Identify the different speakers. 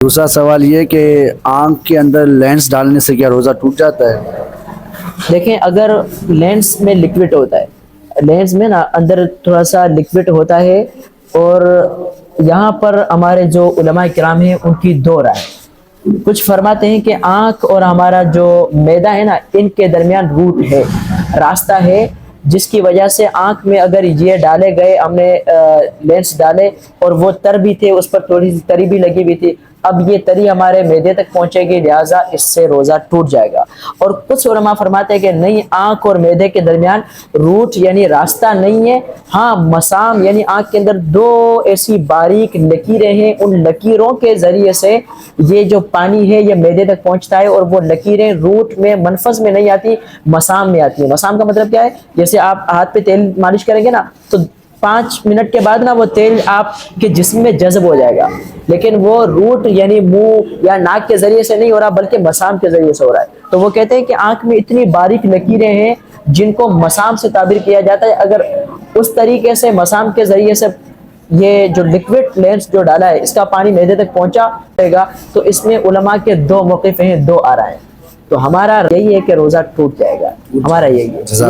Speaker 1: دوسرا سوال یہ کہ آنکھ کے اندر لینس ڈالنے سے کیا روزہ ٹوٹ جاتا ہے؟
Speaker 2: دیکھیں، اگر لینس میں لکوڈ ہوتا ہے، لینس میں نا اندر تھوڑا سا لکوڈ ہوتا ہے، اور یہاں پر ہمارے جو علماء کرام ہیں ان کی دو رائے. کچھ فرماتے ہیں کہ آنکھ اور ہمارا جو معدہ ہے نا، ان کے درمیان روٹ ہے، راستہ ہے، جس کی وجہ سے آنکھ میں اگر یہ ڈالے گئے، ہم نے لینس ڈالے اور وہ تر بھی تھے، اس پر تھوڑی سی تری بھی لگی ہوئی تھی، اب یہ تری ہمارے معدے تک پہنچے گی، لہٰذا اس سے روزہ ٹوٹ جائے گا. اور کچھ علماء فرماتے ہیں کہ نہیں، آنکھ اور معدے کے درمیان روٹ یعنی راستہ نہیں ہے، ہاں مسام یعنی آنکھ کے اندر دو ایسی باریک لکیریں ہیں، ان لکیروں کے ذریعے سے یہ جو پانی ہے یہ معدے تک پہنچتا ہے، اور وہ لکیریں روٹ میں منفذ میں نہیں آتی، مسام میں آتی ہے. مسام کا مطلب کیا ہے؟ جیسے آپ ہاتھ پہ تیل مالش کریں گے نا، تو 5 منٹ کے بعد نا وہ تیل آپ کے جسم میں جذب ہو جائے گا، لیکن وہ روٹ یعنی منہ یا ناک کے ذریعے سے نہیں ہو رہا، بلکہ مسام کے ذریعے سے ہو رہا ہے. تو وہ کہتے ہیں کہ آنکھ میں اتنی باریک لکیریں ہیں جن کو مسام سے تعبیر کیا جاتا ہے. اگر اس طریقے سے مسام کے ذریعے سے یہ جو لکوڈ لینس جو ڈالا ہے، اس کا پانی معدے تک پہنچا رہے گا، تو اس میں علماء کے دو موقف ہیں، دو آراء ہیں. تو ہمارا یہی ہے کہ روزہ ٹوٹ جائے گا، ہمارا یہی ہے.